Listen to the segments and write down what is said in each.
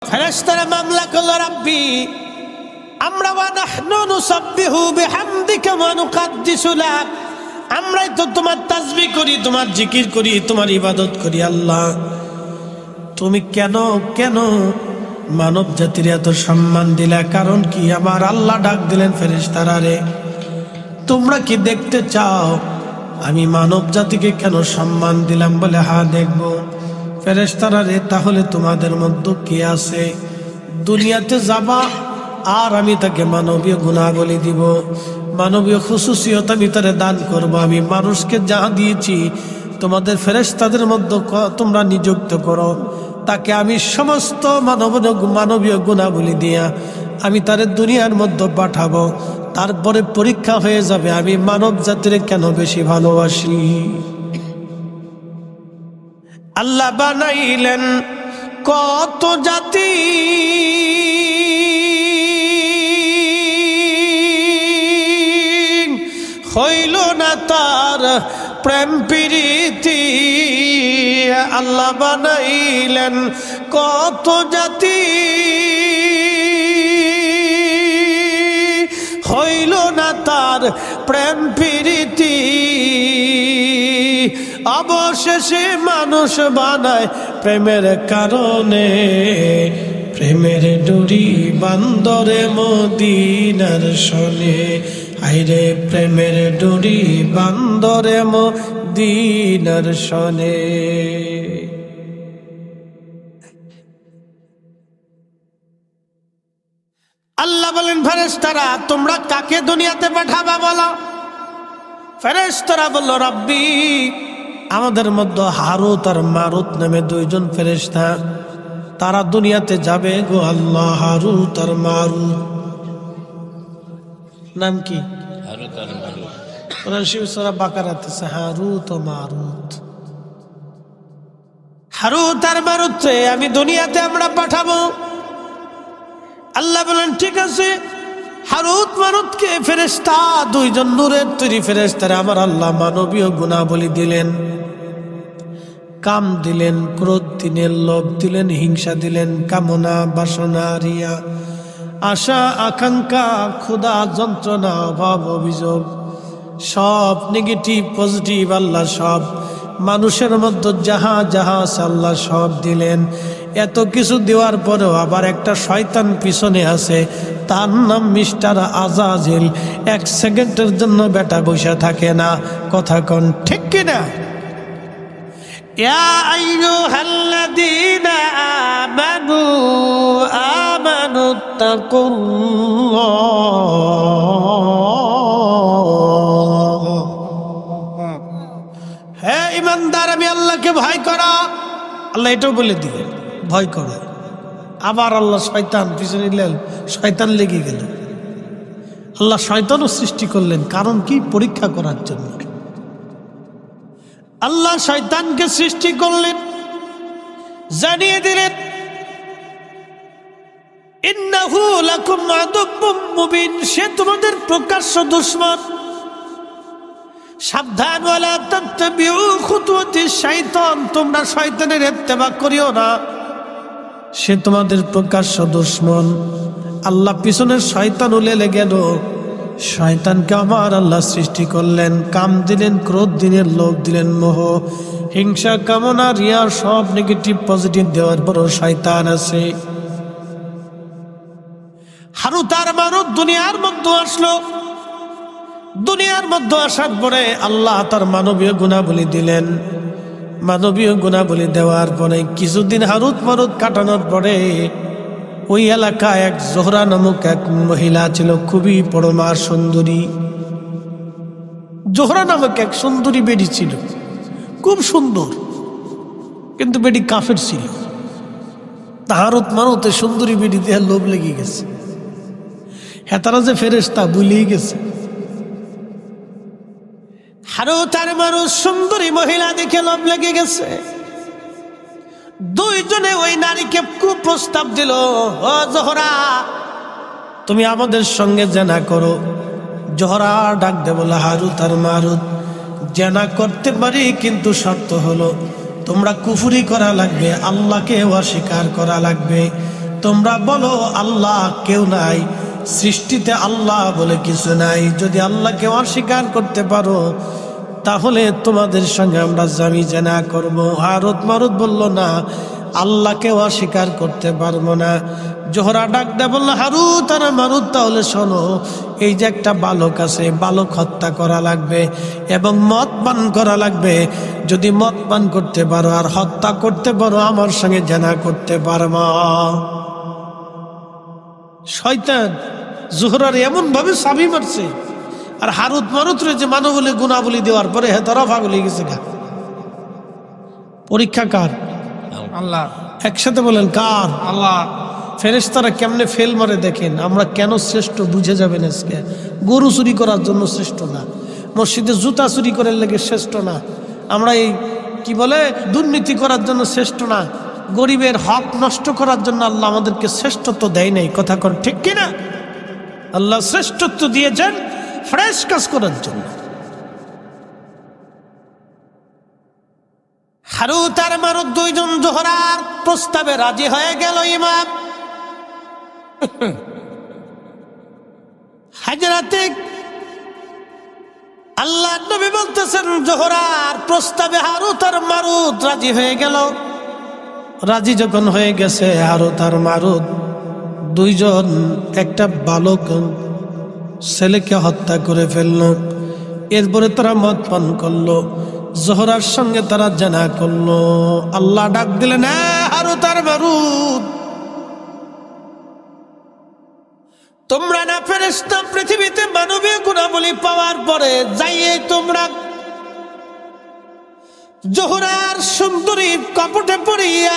ফেরেশতারা মামলা করল, রাব্বি আমরা ওয়া নাহনু নুসাব্বিহু বিহামদিকা ওয়া নুকাদ্দিসু লাক, আমরাই তো তোমার তাসবিহ করি, তোমার জিকির করি, তোমার ইবাদত করি। আল্লাহ তুমি কেন কেন মানব জাতির এত সম্মান দিলা? কারণ কি? আমার আল্লাহ ডাক দিলেন ফেরেশতারা, রে তোমরা কি দেখতে চাও আমি মানব জাতিকে কেন সম্মান দিলাম? বলে হ্যাঁ দেখব। ফেরেশতারা, রে তাহলে তোমাদের মধ্যে কে আছে দুনিয়াতে যাবা আর আমি তাকে মানবীয় গুণাবলী দিব, মানবীয় খুশুসিয়ত আমি তারে দান করব। আমি মানুষকে যা দিয়েছি তোমাদের ফেরেশতাদের মধ্যে তোমরা নিযুক্ত করো, তাকে আমি সমস্ত মানবীয় গুণাবলী দিয়া আমি তারে দুনিয়ার মধ্যে পাঠাবো। তারপরে পরীক্ষা হয়ে যাবে আমি মানব জাতির কেন বেশি ভালোবাসি। আল্লাহ বানাইলেন কত জাতি, হইল না তার প্রেম প্রীতি। আল্লাহ বানাইলেন কত জাতি, হইল না তার প্রেম প্রীতি। অবশেষে মানুষ বানায় প্রেমের কারণে, প্রেমের ডুরি বান্দরে মদিনার শোনে। আইরে প্রেমের ডুরি বান্দরে মদিনার শোনে। আল্লাহ বলেন, ফেরেশতারা তোমরা কাকে দুনিয়াতে পাঠাবা বলো? ফেরেশতারা বলল, রাব্বি আমাদের মধ্যে হারুত আর মারুত নামে দুইজন ফেরেশতা, তারা দুনিয়াতে যাবে গো আল্লাহ। হারুত আর মারুত নাম কি? হারুত আর মারুত। কোরআন শরীফ সূরা বাকারাতে আছে হারুত ও মারুত। হারুত আর মারুত আমি দুনিয়াতে আমরা পাঠাবো। আল্লাহ বলেন, ঠিক আছে। হারুত মারুতকে ফেরেশতা দুইজন নূরের তৈরি ফেরেশতারে আমার আল্লাহ মানবীয় গুণাবলী দিলেন, কাম দিলেন, ক্রোধ দিলেন, লোভ দিলেন, হিংসা দিলেন, কামনা বাসনা রিয়া আশা আকাঙ্ক্ষা ক্ষুধা যন্ত্রণা অভাব অভিযোগ সব নেগেটিভ পজিটিভ আল্লাহ সব মানুষের মধ্যে যাহা যাহা আল্লাহ সব দিলেন। এত কিছু দেওয়ার পরেও আবার একটা শয়তান পিছনে আছে, তার নাম মিস্টার আজাজিল। এক সেকেন্ডের জন্য বেটা বসে থাকে না। কথা কোন ঠিক কিনা? ইয়া আইয়ুহাল্লাযীনা আমানু আমানুত্তাকুল্লাহ, হে ঈমানদার আমি আল্লাহকে ভয় করো। আল্লাহ এটাও বলে দিলেন ভয় করো। আবার আল্লাহ শয়তান পিছনে নিলেন, শয়তান লেগে গেল। আল্লাহ শয়তানও সৃষ্টি করলেন, কারণ কি? পরীক্ষা করার জন্য। আল্লাহ শয়তানকে সৃষ্টি করলেন, জানিয়ে দিলেন ইন্নাহু লাকুম আদুব্বুম মুবিন, সে তোমাদের প্রকাশ্য দুশমন। সাবধান, ওয়ালা তাত্তাবিউ খুতুওয়াতিশ শাইতান, তোমরা শয়তানের ইত্তেবা করিও না, সে তোমাদের প্রকাশ্য দুশমন। আল্লাহ পিছনের শয়তান উলেলে গেল। শয়তানকে আমার আল্লাহ সৃষ্টি করলেন, কাম দিলেন, ক্রোধ দিলেন, লোভ দিলেন, মোহ হিংসা কামনা রিয়া সব নেগেটিভ পজিটিভ দেওয়ার পরও শয়তান আছে। হারুত আর মারুত দুনিয়ার মধ্যে আসলো। দুনিয়ার মধ্যে আসার পরে আল্লাহ তার মানবীয় গুণাবলী দিলেন। মানবীয় গুণাবলী দেওয়ার পরে কিছুদিন হারুত মারুত কাটানোর পরে ওই এলাকায় এক জোহরা নামক এক মহিলা ছিল, খুবই পরমা সুন্দরী। জোহরা নামক এক সুন্দরী বেডি ছিল, খুব সুন্দর, কিন্তু বেডি কাফের ছিল। হারুত মারুতের সুন্দরী বেডি দেহে লোভ লেগে গেছে। হ্যাঁ, তারা যে ফেরেশতা ভুলেই গেছে। হারুত আর মারুত সুন্দরী মহিলা দেখে লোভ লেগে গেছে। দুইজনে ওই নারীকে কুপ্রস্তাব দিল, ও জোহরা তুমি আমাদের সঙ্গে জেনা করো। জোহরা ডাক দে বলে, হারুত আর মারুত জেনা করতে পারি, কিন্তু শর্ত হলো তোমরা কুফরি করা লাগবে, আল্লাহকে অস্বীকার করা লাগবে। তোমরা বলো আল্লাহ কেউ নাই, সৃষ্টিতে আল্লাহ বলে কিছু নাই। যদি আল্লাহকে অস্বীকার করতে পারো তাহলে তোমাদের সঙ্গে আমরা জামি জানা করব। হারুত মারুত বলল না, আল্লাহকে অস্বীকার করতে পারবো না। জোহরা ডাক দেয়া বলল, হারুত আর মারুত তাহলে শোনো, এই যে একটা বালক আছে, বালক হত্যা করা লাগবে এবং মদ পান করা লাগবে। যদি মদ পান করতে পারো আর হত্যা করতে পারো, আমার সঙ্গে জানা করতে পারবো। শয়তান জোহরার এমন ভাবে চাবি মারছে, আর হারুত মারুত যে মানবলী গুণাবলী দেওয়ার পরে হেতারা ফাগলি গেছে গা। পরীক্ষা কার? আল্লাহ। একসাথে বলেন কার? আল্লাহ। ফেরেশতারা কেমনে ফেল মারে দেখেন। আমরা কেন শ্রেষ্ঠ বুঝে যাবেন আজকে। গরু চুরি করার জন্য শ্রেষ্ঠ না, মসজিদে জুতা চুরি করে লেগে শ্রেষ্ঠ না, আমরা এই কি বলে দুর্নীতি করার জন্য শ্রেষ্ঠ না, গরিবের হক নষ্ট করার জন্য আল্লাহ আমাদেরকে শ্রেষ্ঠত্ব দেয় নাই। কথা কর ঠিক কিনা? আল্লাহ শ্রেষ্ঠত্ব দিয়েছেন ফ্রেশ কাজ করার জন্য। হারুত আর মারুত দুইজন জোহরার প্রস্তাবে রাজি হয়ে গেল। ইমাম হাজরাতে আল্লাহ নবী বলতেছেন, জোহরার প্রস্তাবে হারুত আর মারুত রাজি হয়ে গেল। রাজি যখন হয়ে গেছে, হারুত আর মারুত দুইজন একটা বালক ছেলেকে হত্যা করে ফেলল। এরপরে তারা মদ পান করলো, জোহরার সঙ্গে তারা জানা করলো। আল্লাহ ডাক দিলেন, হারুত আর মারুত, তোমরা না ফেরেশতা, পৃথিবীতে মানবীয় গুণাবলী পাওয়ার পরে যাইয়ে তোমরা জোহরার সুন্দরী কপটে পড়িয়া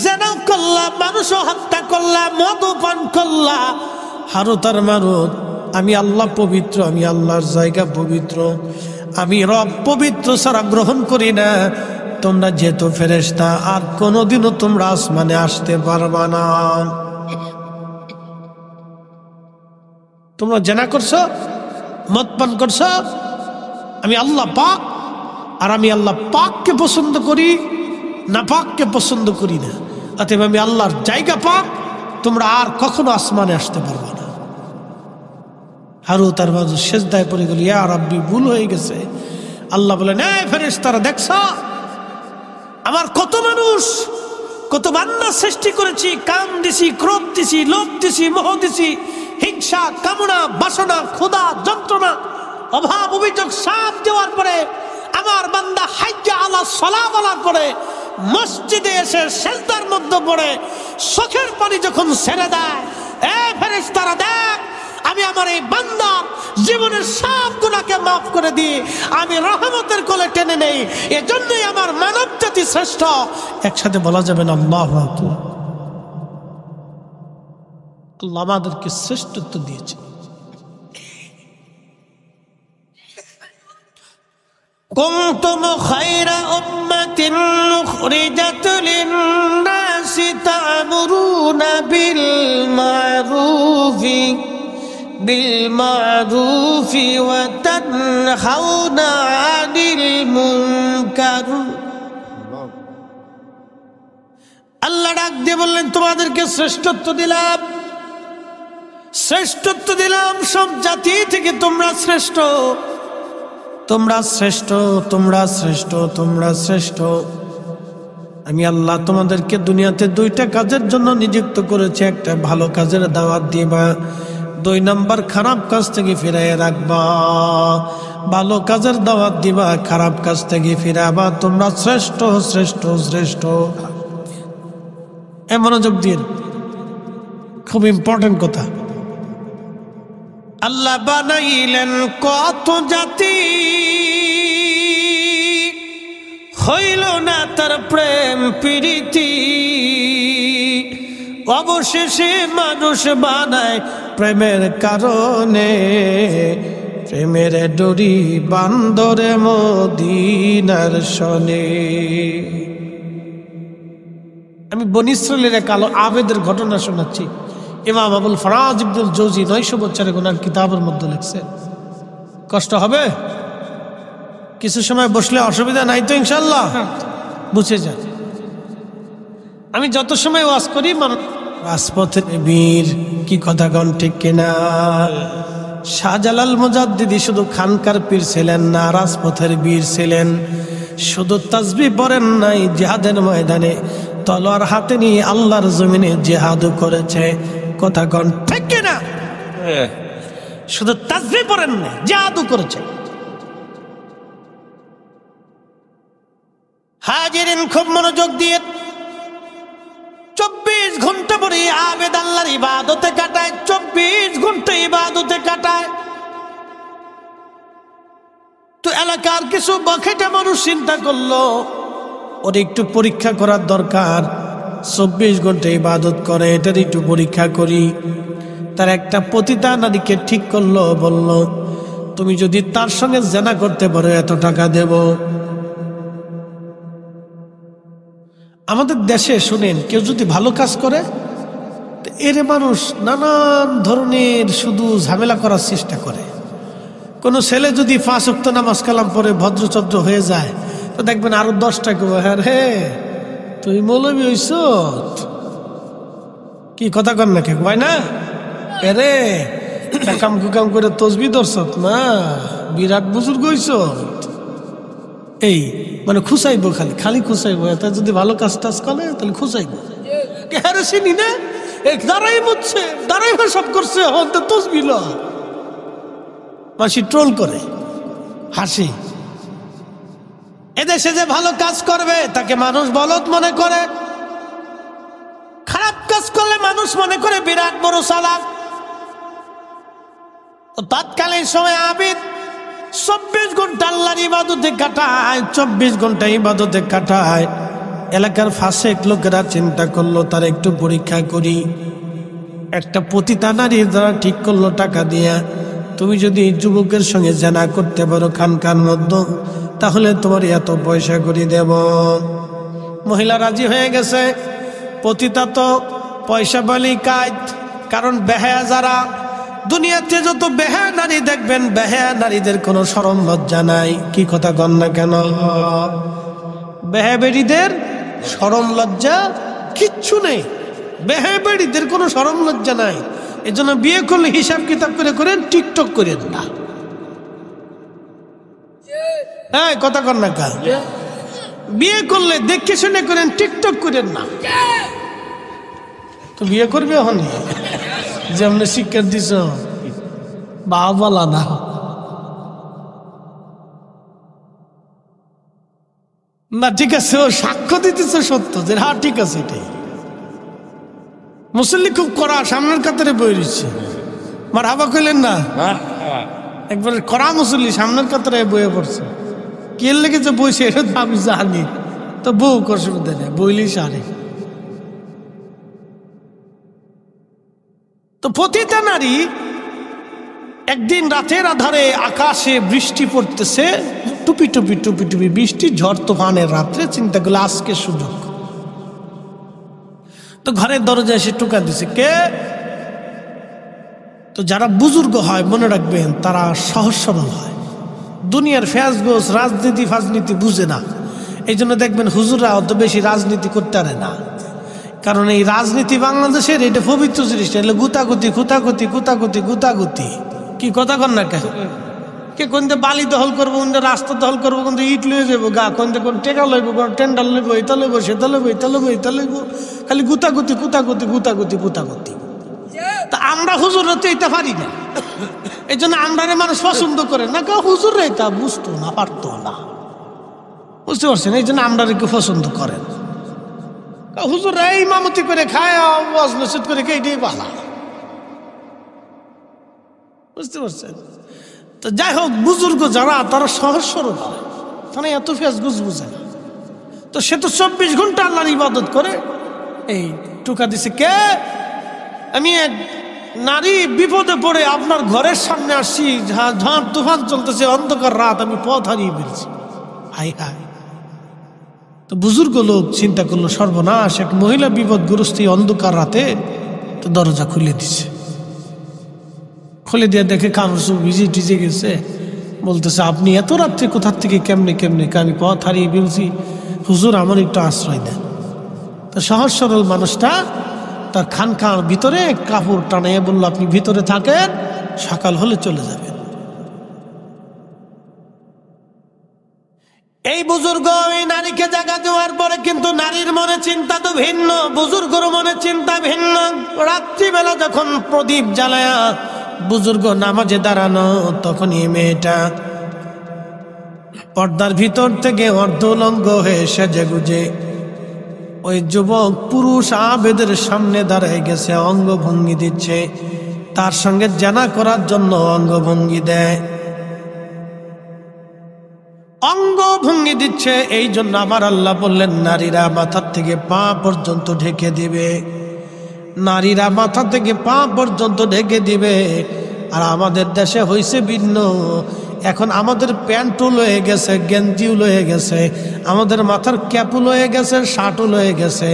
জানা করলা, মানুষ হত্যা করলা, মদ পান করলা। হারুত আর মারুত, আমি আল্লাহ পবিত্র, আমি আল্লাহর জায়গা পবিত্র, আমি রব পবিত্র ছাড়া গ্রহণ করি না। তোমরা যেহেতু ফেরেশতা, আর কোনোদিনও তোমরা আসমানে আসতে পারবা না। তোমরা জেনা করছো, মদ পান করছো, আমি আল্লাহ পাক, আর আমি আল্লাহ পাককে পছন্দ করি, না পাককে পছন্দ করি না। অতএব আমি আল্লাহর জায়গা পাক, তোমরা আর কখনো আসমানে আসতে পারবা না। হারুত আর মারুত সেজদায় পড়ে গেল, ইয়া রাব্বি, ভুল হয়ে গেছে। আল্লাহ বলেন, এই ফেরেশতারা দেখছো আমার কত মানুষ, কত বান্দা সৃষ্টি করেছি, কাম দিছি, ক্রোধ দিছি, লোভ দিছি, মোহ দিছি, হিংসা, কামনা, বাসনা, ক্ষুধা, যন্ত্রণা, অভাব, অভিযোগ সব দেওয়ার পরে আমার বান্দা হাইয়া আলা সালাহ বলার পরে মসজিদে এসে সেজদার মধ্যে পড়ে চোখের পানি যখন ছেড়ে দেয়, এই ফেরেশতারা দেখ, আমি আমার এই বান্দা জীবনের সব গুনাহকে মাফ করে দিই, আমি রহমতের কোলে টেনে নেই। এজন্যই আমার মানব জাতি শ্রেষ্ঠ। একসাথে বলা যাবে না আল্লাহু আকবার। আল্লাহ আমাদেরকে শ্রেষ্ঠত্ব দিয়েছে। কুনতুম খায়রা উম্মাতিন উখরিজাত লিন-নাসি তা'মুরুনা বিল মা'রুফি ওয়া তানহাউনা 'আনিল মুনকার। আল্লাহ ডাক দিয়ে বললেন, তোমাদেরকে শ্রেষ্ঠত্ব দিলাম, শ্রেষ্ঠত্ব দিলাম, সব জাতি থেকে তোমরা শ্রেষ্ঠ, তোমরা শ্রেষ্ঠ, তোমরা শ্রেষ্ঠ, তোমরা শ্রেষ্ঠ। আমি আল্লাহ তোমাদেরকে দুনিয়াতে দুইটা কাজের জন্য নিযুক্ত করেছি। একটা ভালো কাজের দাওয়াত দিবা, 2 নাম্বার খারাপ কাজ থেকে ফিরাইয়া রাখবা। ভালো কাজের দাওয়াত দিবা, খারাপ কাজ থেকে ফিরাবা। তোমরা শ্রেষ্ঠ, শ্রেষ্ঠ, শ্রেষ্ঠ। মনোযোগ দিন, খুব ইম্পর্টেন্ট কথা। আল্লাহ বানাইলেন কত জাতি, হইল না তার প্রেম প্রীতি, অবশেষে মানুষ বানায় প্রেমের কারণে, প্রেমের ডোরি বান্দরে মদিনার শনে। আমি বনী ইসরাইলের এক আবেদের ঘটনা শোনাচ্ছি। ইমাম আবুল ফরাজ ইবনুল জৌজি 900 বছরের গুনার কিতাবের মধ্যে লিখছেন। কষ্ট হবে? কিছু সময় বসলে অসুবিধা নাই তো ইনশাল্লাহ? বুঝে যান। আমি যত সময় ওয়াজ করি রাজপথের বীর। কি কথা কন ঠিক কিনা? শাহজালাল মুজাদ্দিদি শুধু খানকার পীর ছিলেন না, রাজপথের বীর ছিলেন। শুধু তাসবিহ পড়েন নাই, জিহাদের ময়দানে তলোয়ার হাতে নিয়ে আল্লাহর জমিনে জিহাদও করেছে। কথা কন ঠিক কিনা? শুধু তাসবিহ পড়েন না, জিহাদও করেছে। হাজিরিন খুব মনোযোগ দিয়ে 24 ঘন্টা পরে আবেদ আল্লাহর ইবাদতে কাটায়, 24 ঘন্টা ইবাদতে কাটায়। তো এলাকার কিছু বখাটে মানুষ চিন্তা করলো ওর একটু পরীক্ষা করার দরকার। 24 ঘন্টা ইবাদত করে, এটার একটু পরীক্ষা করি। তার একটা পতিতা নারীকে ঠিক করলো, বলল তুমি যদি তার সঙ্গে জেনা করতে পারো এত টাকা দেব। আমাদের দেশে শুনেন, কেউ যদি ভালো কাজ করে এর মানুষ নানান ধরনের শুধু ঝামেলা করার চেষ্টা করে। কোনো ছেলে যদি 5 ওয়াক্ত নামাজ কালাম পরে ভদ্রচদ্র হয়ে যায় তো দেখবেন আরো 10টা কেউ, হ্যাঁ রে তুই মৌলবী হইছ, কি কথা কর না কে ভাই না এরে কাম কুকাম করে তসবি দর্শক না, বিরাট বুজুর্গ হইছ। এই মানে খুশাইবো, খালি খালি খুশাইবো। এটা যদি ভালো কাজ টাজ করে তাহলে খুশাইবো। হ্যাঁ চিনি না, দাঁড়াই মুচ্ছে, দাঁড়াই সব করছে, তসবি ল। মাসি ট্রোল করে, হাসি। এদেশে যে ভালো কাজ করবে তাকে মানুষ বলদ মনে করে, খারাপ কাজ করলে মানুষ মনে করে বিরাট বড় চালাক। তৎকালীন সময় আবিদ 24 ঘন্টা আল্লাহর ইবাদতে কাটায়, 24 ঘন্টা ইবাদতে কাটায়। এলাকার ফাসেক লোকেরা চিন্তা করলো তার একটু পরীক্ষা করি। একটা পতিতা নারীর দ্বারা ঠিক করলো টাকা দিয়া, তুমি যদি যুবকের সঙ্গে জেনা করতে পারো খানকার মধ্যে তাহলে তোমার এত পয়সা করে দেব। মহিলা রাজি হয়ে গেছে। পতিতা তো পয়সা বলি কাজ, কারণ বেহায়া যারা দুনিয়াতে যত বেহায়া নারী দেখবেন, বেহায়া নারীদের কোনো শরম লজ্জা নাই। কি কথা কন না কেন? বেহায়া বেড়িদের শরম লজ্জা কিচ্ছু নেই, বেহায়া বেড়িদের কোনো শরম লজ্জা নাই। এজন্য বিয়ে করলে হিসাব কিতাব করে করেন, টিকটক করেন না। হ্যাঁ কথা কন না কা? বিয়ে করলে দেখে শুনে করেন, টিকটক করেন না। তো বিয়ে করবে হনি যেমন শিক্ষা দিছ বাবালা না। না ঠিক আছে, ও সাক্ষ্য দিতেছে সত্য যে হ্যাঁ ঠিক আছে। এটাই মুসল্লি খুব কড়া, সামনের কাতারে বই রয়েছে। মার হাবা কইলেন না, একবার কড়া মুসল্লি সামনের কাতারে বইয়ে পড়ছে। কে লেগেছে বইছে এটা তো আমি জানি, তো বউ অসুবিধা নেই, বইলেই সারে। তো পতিতা নারী একদিন রাতের আধারে আকাশে বৃষ্টি পড়তেছে, টুপি টুপি টুপি টুপি বৃষ্টি, ঝড় তুফানের রাত্রে। চিন্তা করলো আজকে সুযোগ। তো ঘরের দরজায় এসে টোকা দিছে। কে? তো যারা বুজুর্গ হয় মনে রাখবেন তারা সহজ সরল হয়, দুনিয়ার ফ্যাজগোজ রাজনীতি ফাজনীতি বুঝে না। এই জন্য দেখবেন হুজুররা অত বেশি রাজনীতি করতে পারে না, কারণ এই রাজনীতি বাংলাদেশের এটা পবিত্র জিনিস, এটা গুতাগুতি খুতাগুতি গুতাগুতি গুতাগুতি। কি কথা কন না কেন? কে কোনটা বালি দখল করবো, কোনটা রাস্তা দখল করবো, কোনটা ইট লয়ে যাবো গা, কোনটা কোন টেকা লইব, কোন টেন্ডার লইব, এটা লইব সেটা লইব, এটা লইব এটা লইব, খালি গুতাগুতি গুতাগুতি গুতাগুতি গুতাগুতি। তা আমরা হুজুররা তো এটা পারি না, এই জন্য আমরা মানুষ পছন্দ করে না। কেউ হুজুররা এটা বুঝতো না, পারতো না, বুঝতে পারছেন? এই জন্য আমরা কেউ পছন্দ করেন। হুজুররা এই ইমামতি করে খায়, ওয়াজ নসিহত করে এইটাই ভালো, বুঝতে পারছেন? তো যাই হোক, বুজুর্গ যারা তারা সহজ সরল হয়, তারা এত ফেসগুজ বুঝে না। তো সে তো 24 ঘন্টা আল্লাহর ইবাদত করে। এই টোকা দিছে কে? আমি এক নারী বিপদে পড়ে আপনার ঘরের সামনে আসছি, ঝড় তুফান চলতেছে, অন্ধকার রাত, আমি পথ হারিয়ে ফেলছি। High high. তো বুজুর্গ লোক চিন্তা করলো সর্বনাশ, এক মহিলা বিপদগ্রস্ত অন্ধকার রাতে। তো দরজা খুলে দিছে, খুলে দিয়ে দেখে কামড় ভিজে টিজে গেছে। বলতেছে আপনি এত রাত্রে কোথার থেকে কেমনে কেমনে? আমি পথ হারিয়ে ফেলছি, হুজুর আমার একটু আশ্রয় দেন। তো সহজ সরল মানুষটা তার খানকার ভিতরে কাপড় টানিয়ে বলল, আপনি ভিতরে থাকেন, সকাল হলে চলে যাবেন। এই বুজুর্গ এই নারীকে জায়গা দেওয়ার পরে কিন্তু নারীর মনে চিন্তা তো ভিন্ন, বুজুর্গর মনে চিন্তা ভিন্ন। রাত্রিবেলা যখন প্রদীপ জ্বালায়া বুজুর্গ নামাজে দাঁড়ানো, তখনই মেয়েটা পর্দার ভিতর থেকে অর্ধউলঙ্গ হয়ে সেজে গুজে ওই যুবক পুরুষ আবেদের সামনে দাঁড়ায় গেছে, অঙ্গভঙ্গি দিচ্ছে, তার সঙ্গে জানা করার জন্য অঙ্গভঙ্গি দেয়, অঙ্গভঙ্গি দিচ্ছে। এই জন্য আমার আল্লাহ বললেন, নারীরা মাথার থেকে পা পর্যন্ত ঢেকে দিবে, নারীরা মাথা থেকে পা পর্যন্ত ঢেকে দিবে। আর আমাদের দেশে হয়েছে ভিন্ন, এখন আমাদের প্যান্টও লয়ে গেছে, গেঞ্জিও লয়ে গেছে, আমাদের মাথার ক্যাপও লয়ে গেছে, শার্টও লয়ে গেছে,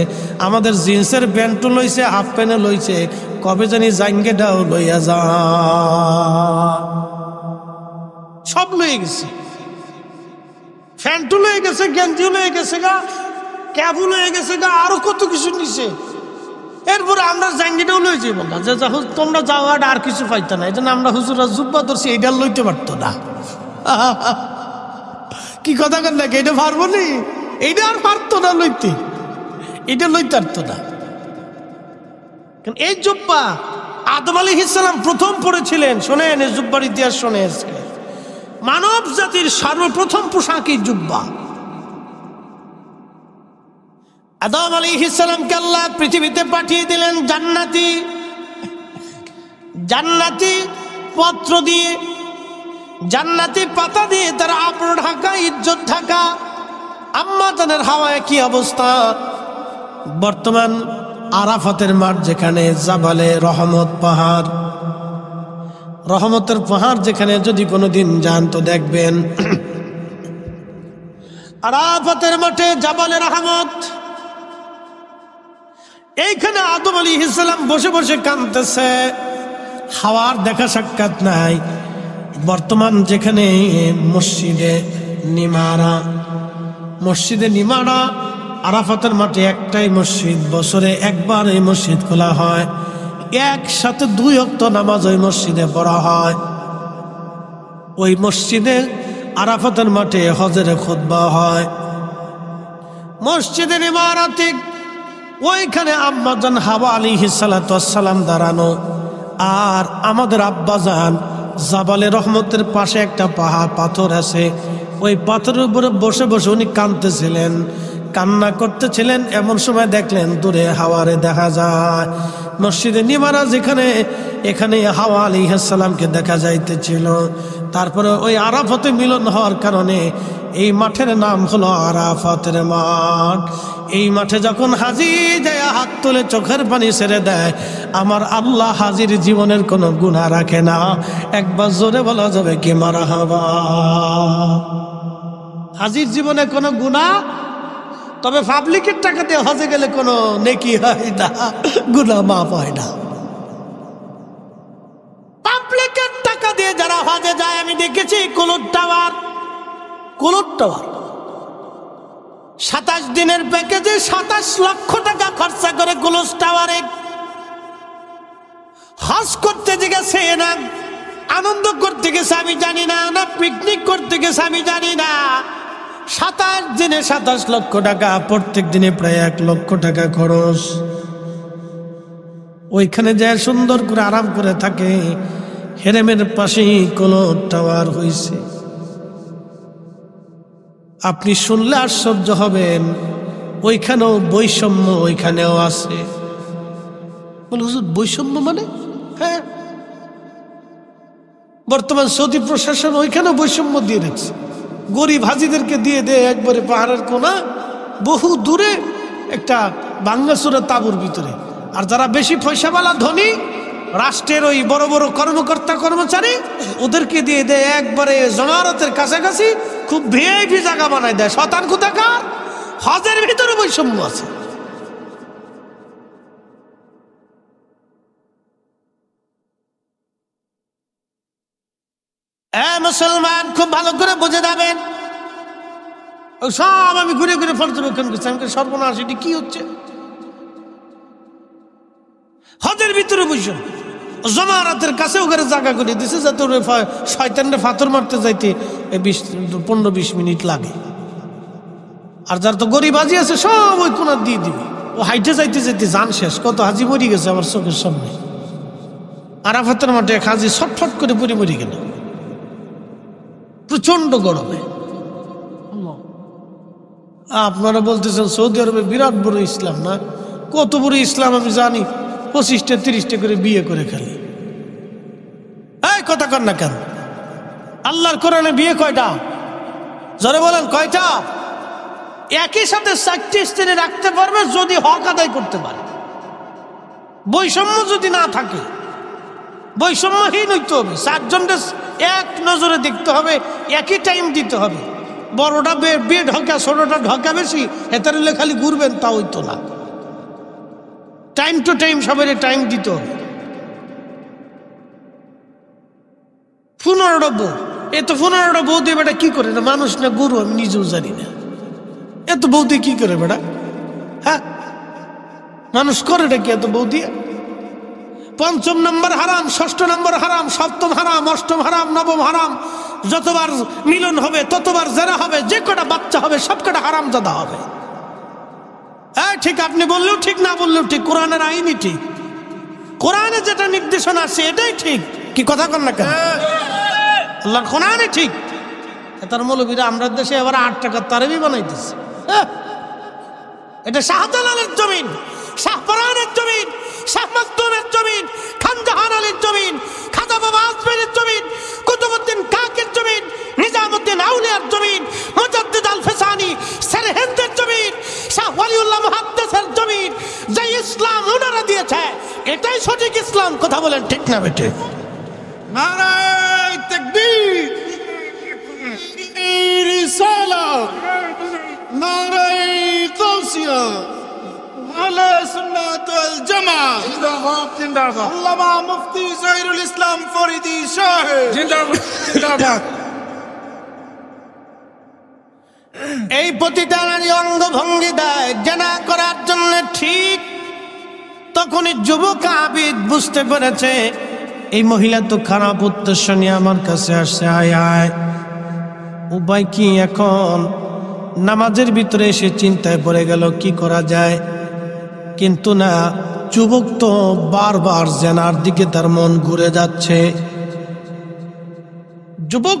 আমাদের জিন্সের প্যান্টও লইছে, হাফ প্যান্টও লইছে, কবে জানি জাঙ্গেটাও লইয়া যা, সব লয়ে গেছে, প্যান্টও লয়ে গেছে, গেঞ্জিও লয়ে গেছে গা, ক্যাপও লয়ে গেছে গা, আরো কত কিছু নিছে। এরপরে আমরা জাঙ্গিটাও লই যাবো না, যে তোমরা যাও, আর কিছু পাইতে না। এই জন্য আমরা হুজুরা জুব্বা ধরছি, এইটা লইতে পারতো না। কি কথা কেন নাকি, এটা পারবো নি, এইটা আর পারতো না লইতে, এটা লইতে পারতো না। এই জুব্বা আদম আলাইহিস সালাম প্রথম পড়েছিলেন। শোনেন, এই জুব্বার ইতিহাস শোনে, মানব জাতির সর্বপ্রথম পোশাকই জুব্বা। আদম আলাইহিস সালামকে আল্লাহ পৃথিবীতে পাঠিয়ে দিলেন জান্নাতি, জান্নাতি পত্র দিয়ে, জান্নাতি পাতা দিয়ে, তার আবরু ঢাকা, ইজ্জত ঢাকা। আম্মা জানের হাওয়ায় কি অবস্থা, বর্তমান আরাফাতের মাঠ যেখানে, জাবালে রহমত পাহাড়, রহমতের পাহাড় যেখানে যদি কোনোদিন যান তো দেখবেন, আরাফাতের মাঠে জাবালে রহমত, এইখানে আদম আলাইহিস সালাম বসে বসে কাঁদতেছে, হাওয়ার দেখা সাক্ষাৎ নাই। বর্তমান যেখানে মসজিদে নিমারা, মসজিদে নিমারা আরাফাতের মাঠে একটাই মসজিদ, বছরে একবার এই মসজিদ খোলা হয়, একসাথে 2 ওয়াক্ত নামাজ ওই মসজিদে পড়া হয়। ওই মসজিদে আরাফাতের মাঠে হজের খুতবা হয়। মসজিদের ইমারতে ওইখানে আম্মাজান হাওয়া আলাইহিস সালাতু ওয়াস সালাম দাঁড়ানো, আর আমাদের আব্বাজান জাবালে রহমতের পাশে একটা পাহাড় পাথর আছে, ওই পাথরের উপরে বসে বসে উনি কাঁদতেছিলেন, কান্না করতেছিলেন। এমন সময় দেখলেন দূরে হাওয়ারে দেখা যায়, মসজিদে নিমারা যেখানে, এখানে হাওয়া আলাইহিস সালামকে দেখা যাইতেছিল। তারপরে ওই আরাফাতে মিলন হওয়ার কারণে এই মাঠের নাম হলো আরাফাতের মাঠ। এই মাঠে যখন হাজি যায়, হাত তুলে চোখের পানি ছেড়ে দেয়, আমার আল্লাহ হাজির জীবনের কোনো গুনাহ রাখে না। একবার জোরে বলা যাবে কি মারহাবা। হাজির জীবনে কোনো গুনাহ, তবে পাবলিকের টাকা দিয়ে হজে গেলে কোনো নেকি হয় না, গুনাহ মাফ হয় না। পাবলিকের টাকা দিয়ে যারা হজে যায়, আমি দেখেছি কুলুট টাওয়ার, কুলুট টাওয়ার 27 দিনের প্যাকেজে 27 লক্ষ টাকা খরচা করে কুলুট টাওয়ারে হজ করতে গেছে, না আনন্দ করতে গেছে আমি জানি না, না পিকনিক করতে গেছে আমি জানি না। 27 দিনে 27 লক্ষ টাকা, প্রত্যেক দিনে প্রায় 1 লক্ষ টাকা খরচ। ওইখানে যায় সুন্দর করে আরাম করে থাকে। হেরেমের পাশেই কুলুট টাওয়ার হয়েছে। আপনি শুনলে আশ্চর্য হবেন, ওইখানেও বৈষম্য, ওইখানেও আছে। বলে হুজুর বৈষম্য মানে? হ্যাঁ, বর্তমান সৌদি প্রশাসন ওইখানেও বৈষম্য দিয়ে রেখেছে। গরিব হাজিদেরকে দিয়ে দেয় একবারে পাহাড়ের কোনা, বহু দূরে একটা বাংলাসুরের তাঁবুর ভিতরে। আর যারা বেশি পয়সাওয়ালা ধনী, রাষ্ট্রের ওই বড় বড় কর্মকর্তা কর্মচারী, ওদেরকে দিয়ে দেয় একবারে জমারতের কাছাকাছি, খুব ভিআইপি জায়গা বানায় দেয়। শতান কোথাকার, হজের ভিতরে বৈষম্য আছে। মুসলমান খুব ভালো করে বুঝে যাবেন, সব আমি ঘুরে ঘুরে পর্যবেক্ষণ করছি। আমি সর্বনাশ, এটি কি হচ্ছে? হজের ভিতরে বসে জমারাতের কাছে ওখানে জায়গা করে দিছে যাতে ওর শয়তানরে ফাতর মারতে যাইতে 15-20 মিনিট লাগে। আর যার তো গরিবাজি আছে সব ওই কোনার দিয়ে দিবে। ও হাইটে যাইতে যেতে জান শেষ, কত হাজি মরি গেছে আমার চোখের সামনে। আরাফাতের মাঠে এক হাজি ছটফট করে পড়ে মরি গেল প্রচন্ড গরমে। আপনারা বলতেছেন সৌদি আরবে বিরাট বড় ইসলাম, না কত বড় ইসলাম আমি জানি, 25-30 করে বিয়ে করে খালি। এই কথা কর না কেন? আল্লাহর কোরআনে বিয়ে কয়টা? জোরে বলেন কয়টা? একই সাথে 4টি স্ত্রী রাখতে পারবে যদি হক আদায় করতে পারে। বৈষম্য যদি না থাকে, বৈষম্যহীন হইতে হবে, 4 জনের এক নজরে দেখতে হবে, একই টাইম দিতে হবে। বড়টা বিয়ে ঢকা, ছোটটা ঢকা বেশি, এটার খালি ঘুরবেন তা হইতো না। টাইম টু টাইম সবাই টাইম দিতে হবে। 15টা বউ, এত 15টা বউ দিয়ে বেটা কি করে? মানুষ না গরু? আমি নিজেও জানি না এত বউ দিয়ে কি করে বেটা। হ্যাঁ, মানুষ করে কি এত বউ দিয়ে? 5ম নম্বর হারাম, 6ষ্ঠ নম্বর হারাম, 7ম হারাম, 8ম হারাম, 9ম হারাম। যতবার মিলন হবে ততবার জেনা হবে, যে কটা বাচ্চা হবে সব কটা হারাম জাদা হবে। হ্যাঁ ঠিক, আপনি বললেও ঠিক, না বললেও ঠিক, কোরআনের আইনই ঠিক। কোরআনে যেটা নির্দেশনা আছে এটাই ঠিক। কি কথা কন না কেন? আল্লাহর কোরআনে ঠিক। তার মৌলবীরা আমরা দেশে এবার 8 টাকার তারাবি বানাইতেছে। এটা শাহজালালের জমিন, শাহপরানের জমিন, শাহ মাকদুমের জমিন, খানজাহান আলীর জমিন, খাজা বাবা আজমেরের জমিন, কুতুবউদ্দিন কাকের জমিন, নিজামউদ্দিন আউলিয়ার জমিন, মুজাদ্দিদ আল ফিসানি সরহিন্দের জমিন, শাহ ওয়ালিউল্লাহ মুহাদ্দিসের জমিন। যে ইসলাম ওনারা দিয়েছে এটাই সঠিক ইসলাম। কথা বলেন ঠিক না বেটে? নারায়ে তাকবীর, রিসালাত, নারায়ে গাউসিয়া, আহলে সুন্নাত ওয়াল জামাত জিন্দাবাদ, জিন্দাবাদ। আল্লামা মুফতি জহিরুল ইসলাম ফরিদি সাহেব জিন্দাবাদ, জিন্দাবাদ। এই প্রতিটা নারী অঙ্গভঙ্গি দেয় জেনা করার জন্য, ঠিক তখনই যুবক আবিদ বুঝতে পেরেছে এই মহিলা তো খারাপ উদ্দেশ্য নিয়ে আমার কাছে আসছে। আয় আয়, উপায় কি এখন? নামাজের ভিতরে এসে চিন্তায় পড়ে গেল কি করা যায়। কিন্তু না, যুবক তো বারবার জেনার দিকে তার মন ঘুরে যাচ্ছে। যুবক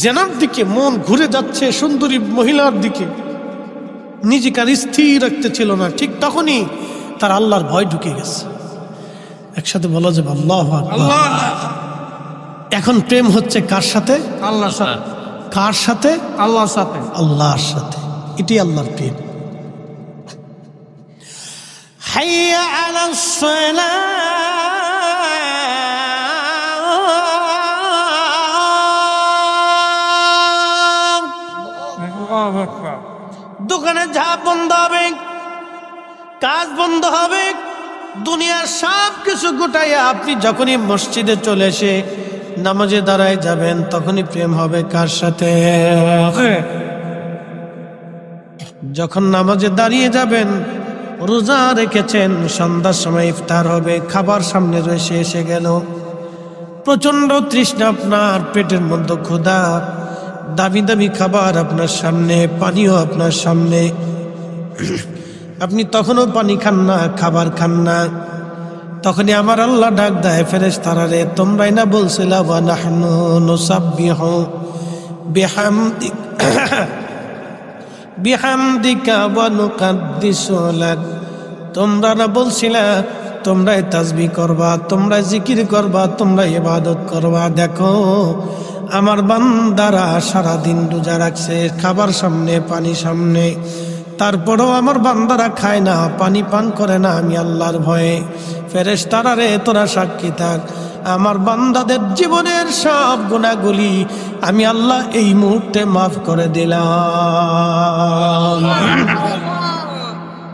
জেনার দিকে মন ঘুরে যাচ্ছে, সুন্দরী মহিলার দিকে নিজেকে আর স্থির রাখতে ছিল না। ঠিক তখনই তার আল্লাহর ভয় ঢুকে গেছে। একসাথে বলা যাবে আল্লাহু আকবার। এখন প্রেম হচ্ছে কার সাথে? আল্লাহর সাথে। কার সাথে? আল্লাহর সাথে। আল্লাহর সাথে। এটাই আল্লাহর প্রেম। হাইয়া আলাস সালাহ, দোকানে যা বন্ধ হবে, কাজ বন্ধ হবে, দুনিয়ার সব কিছু গোটাইয়া আপনি যখনই মসজিদে চলে এসে নামাজে দাঁড়ায় যাবেন তখনই প্রেম হবে কার সাথে? যখন নামাজে দাঁড়িয়ে যাবেন, রোজা রেখেছেন, সন্ধ্যার সময় ইফতার হবে, খাবার সামনে রয়েছে, এসে গেল, প্রচন্ড তৃষ্ণা, আপনার পেটের মধ্যে ক্ষুধা, দামি দামি খাবার আপনার সামনে, পানিও আপনার সামনে, আপনি তখনও পানি খান না, খাবার খান না। তখনই আমার আল্লাহ ডাক দেয় ফেরেশতারা, তোমরাই না বলছিলা ওয়া নাহনু নুসাব্বিহু বিহামদিকা ওয়া নুকাদ্দিসু লাক। তোমরা না বলছিলা তোমরাই তাসবিহ করবা, তোমরা জিকির করবা, তোমরা ইবাদত করবা। দেখো আমার বান্দারা সারাদিন রোজা রাখছে, খাবার সামনে, পানি সামনে, তারপরেও আমার বান্দারা খায় না, পানি পান করে না, আমি আল্লাহর ভয়ে। ফেরেশতারা রে, তোরা সাক্ষী থাক, আমার বান্দাদের জীবনের সব গুনাহগুলি আমি আল্লাহ এই মুহূর্তে মাফ করে দিলাম।